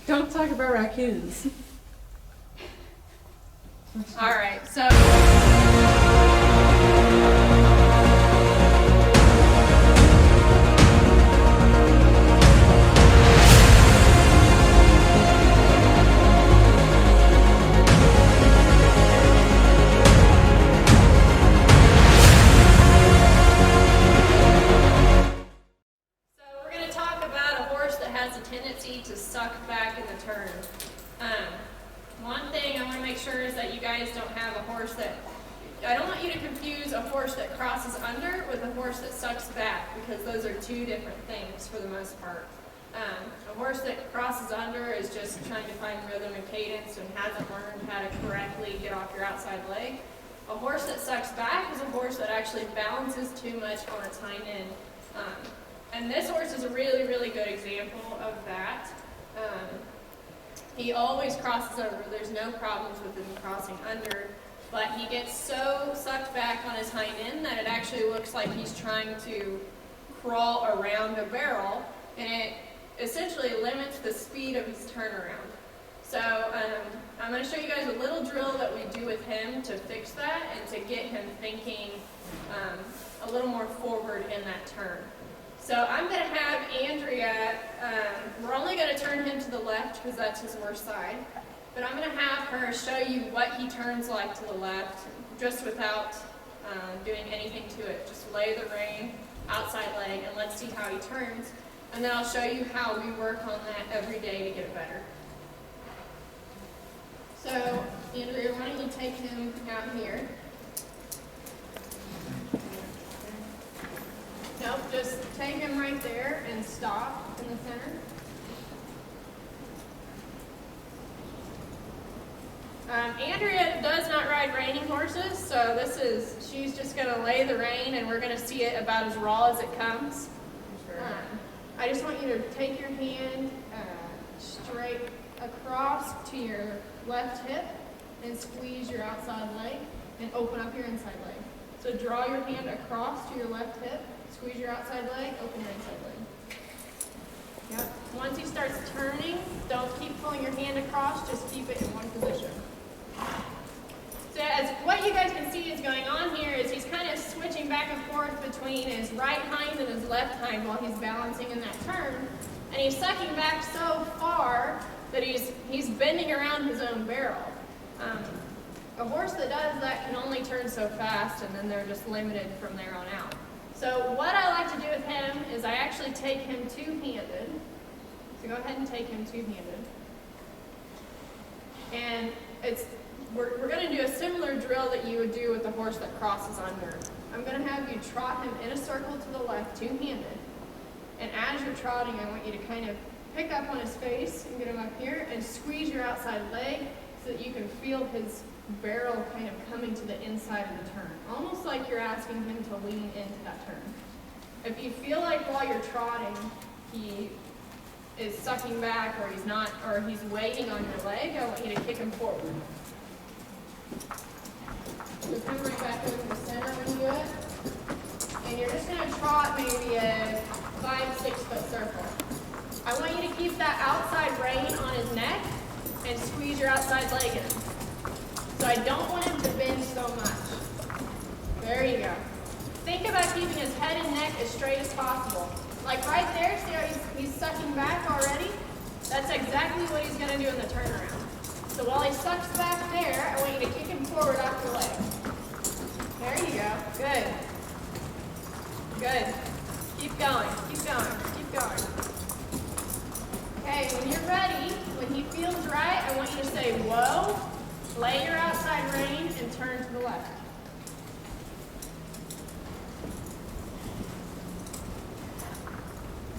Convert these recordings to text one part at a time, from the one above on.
Don't talk about raccoons. All right, so. Tendency to suck back in the turn. One thing I want to make sure is that you guys don't have a horse that, I don't want you to confuse a horse that crosses under with a horse that sucks back, because those are two different things for the most part. A horse that crosses under is just trying to find rhythm and cadence and hasn't learned how to correctly get off your outside leg. A horse that sucks back is a horse that actually balances too much on its hind end. And this horse is a really, really good example of that. He always crosses over. There's no problems with him crossing under, but he gets so sucked back on his hind end that it actually looks like he's trying to crawl around a barrel, and it essentially limits the speed of his turnaround. So I'm going to show you guys a little drill that we do with him to fix that and to get him thinking a little more forward in that turn. So I'm going to have Andrea, we're only going to turn him to the left because that's his worst side, but I'm going to have her show you what he turns like to the left, just without doing anything to it. Just lay the rein, outside leg, and let's see how he turns. And then I'll show you how we work on that every day to get it better. So, Andrea, why don't you take him out here? Nope, just take him right there and stop in the center. Andrea does not ride reining horses, so she's just going to lay the rein and we're going to see it about as raw as it comes. I just want you to take your hand straight across to your left hip and squeeze your outside leg and open up your inside leg. So draw your hand across to your left hip, squeeze your outside leg, open your inside leg. Yep. Once he starts turning, don't keep pulling your hand across, just keep it in one position. So as what you guys can see is going on here is he's kind of switching back and forth between his right hind and his left hind while he's balancing in that turn. And he's sucking back so far that he's bending around his own barrel. A horse that does that can only turn so fast, and then they're just limited from there on out. So what I like to do with him is I actually take him two-handed. So go ahead and take him two-handed. And we're going to do a similar drill that you would do with the horse that crosses under. I'm going to have you trot him in a circle to the left, two-handed. And as you're trotting, I want you to kind of pick up on his face and get him up here and squeeze your outside leg so that you can feel his barrel kind of coming to the inside of the turn. Almost like you're asking him to lean into that turn. If you feel like while you're trotting, he is sucking back or he's not, or he's waiting on your leg, I want you to kick him forward. So come right back over to the center when you do it. And you're just going to trot maybe a 5-6 foot circle. I want you to keep that outside rein on his neck and squeeze your outside leg in. So I don't want him to bend so much. There you go. Think about keeping his head and neck as straight as possible. Like right there, see how he's sucking back already? That's exactly what he's going to do in the turnaround. So while he sucks back there, I want you to kick him forward off your leg. There you go. Good. Good. Keep going. Keep going. Keep going. Okay, when you're ready, when he feels right, I want you to say, whoa, lay your outside rein, and turn to the left.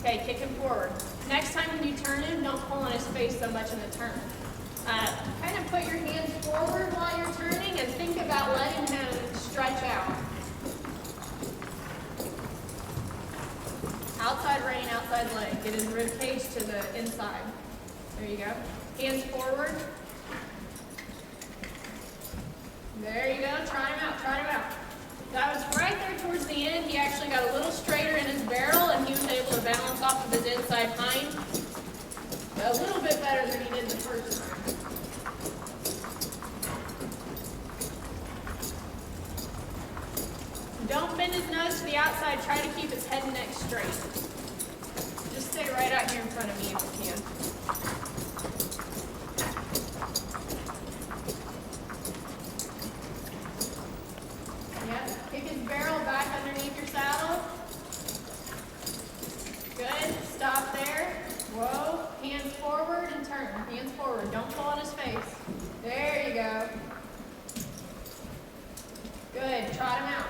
Okay, kick him forward. Next time when you turn him, don't pull on his face so much in the turn. Kind of put your hands forward while you're turning and think about letting him stretch out. Outside rein, outside leg. Get his rib cage to the inside. There you go. Hands forward. There you go. Try him out. Try him out. That was right there towards the end. He actually got a little straighter in his barrel and he was able to balance off of his inside hind a little bit better than he first time. Don't bend his nose to the outside. Try to keep his head and neck straight. Just stay right out here in front of me if you can. Yep. Kick his barrel back underneath your saddle. Good. Stop there. Whoa. Hands forward and turn. Hands forward. Don't fall on his face. There you go. Good. Trot him out.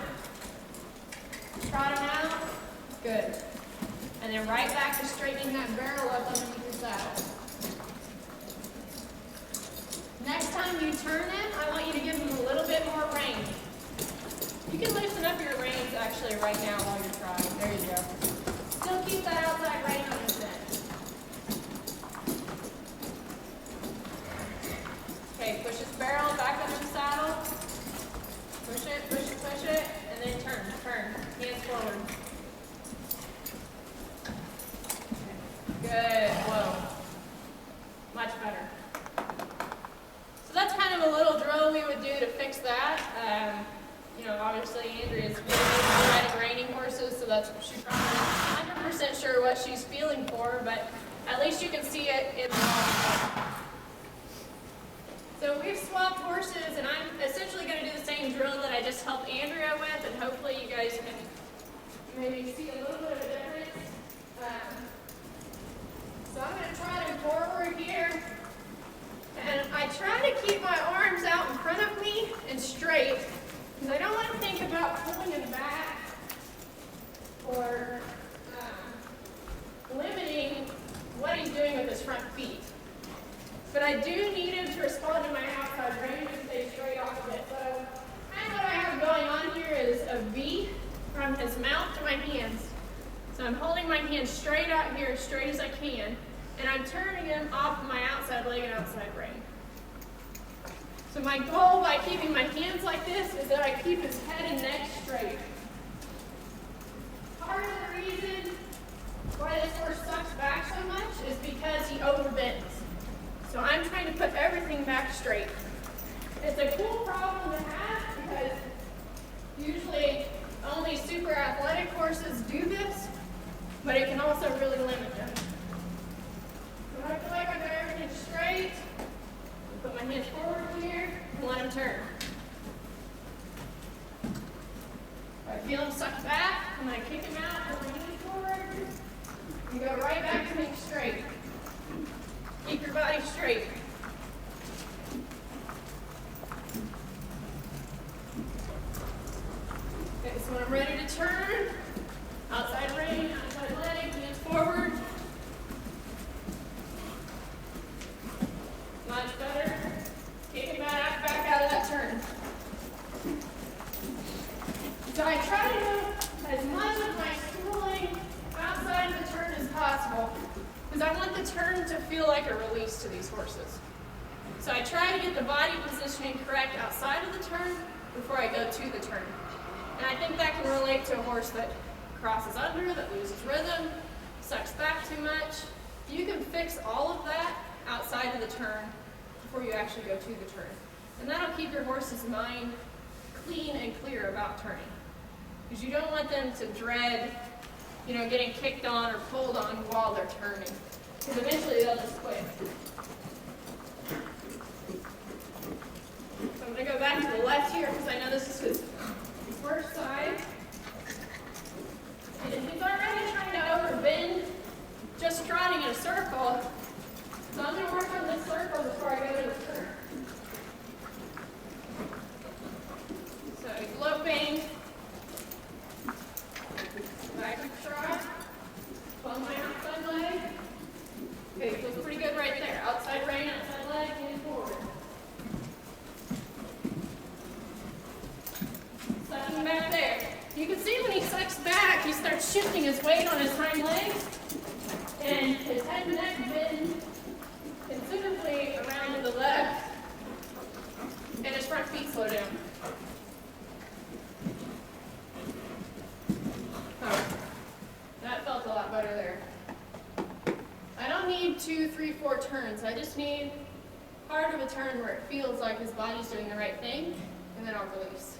Trot him out. Good. And then right back to straightening that barrel up underneath your saddle. Next time you turn him, I want you to give him a little bit more rein. You can loosen up your reins actually right now while you're trying. There you go. Still keep that outside rein on his neck. Okay, push his barrel back under the saddle. Push it, push it, push it, and then turn, turn. Hands forward. Good, whoa. Much better. So that's kind of a little drill we would do to fix that. You know, obviously Andrea's really riding reining horses, so that's what she's probably 100% sure what she's feeling for, but at least you can see it in the So we've swapped horses, and I'm essentially going to do the same drill that I just helped Andrea with, and hopefully you guys can maybe see a little bit of a difference. So I'm going to trot him forward here, and I try to keep my arms out in front of me and straight, because I don't want to think about pulling him back or limiting what he's doing with his front feet. But I do need him to respond to my outside rein and stay straight off of it. So kind of what I have going on here is a V from his mouth to my hands. So I'm holding my hands straight out here, as straight as I can, and I'm turning him off my outside leg and outside rein. So my goal by keeping my hands like this is that I keep his head and neck straight. Part of the reason why this horse sucks back so much is because he overbends. So I'm trying to put everything back straight. It's a cool problem to have because usually only super athletic horses do this, but it can also really limit them. So I feel like I got everything straight. Put my hands forward here and let him turn. If I feel him suck back, I'm going to kick him out, put my hands forward, and go right back to being straight. Keep your body straight. Okay, so when I'm ready to turn, outside rein, outside leg, hands forward. Much better. Kicking back out of that turn. So I try to do as much of my schooling outside of the turn as possible, because I want the turn to feel like a release to these horses. So I try to get the body positioning correct outside of the turn before I go to the turn. And I think that can relate to a horse that crosses under, that loses rhythm, sucks back too much. You can fix all of that outside of the turn before you actually go to the turn. And that'll keep your horse's mind clean and clear about turning. Because you don't want them to dread, you know, getting kicked on or pulled on while they're turning. Because eventually they'll just quit. So I'm going to go back to the left here because I know this is his first side. And he's already trying to overbend just trotting in a circle. So I'm going to work on this circle before I go to the turn. So he's loping. Back to trot. Pull my outside leg. Okay, feels pretty good right there. Outside rein, outside leg, hand forward. Sucking back there. You can see when he sucks back, he starts shifting his weight on his hind legs, and his head and neck bend considerably around to the left, and his front feet slow down. Oh, that felt a lot better there. I don't need need 2, 3, 4 turns. I just need part of a turn where it feels like his body's doing the right thing, and then I'll release.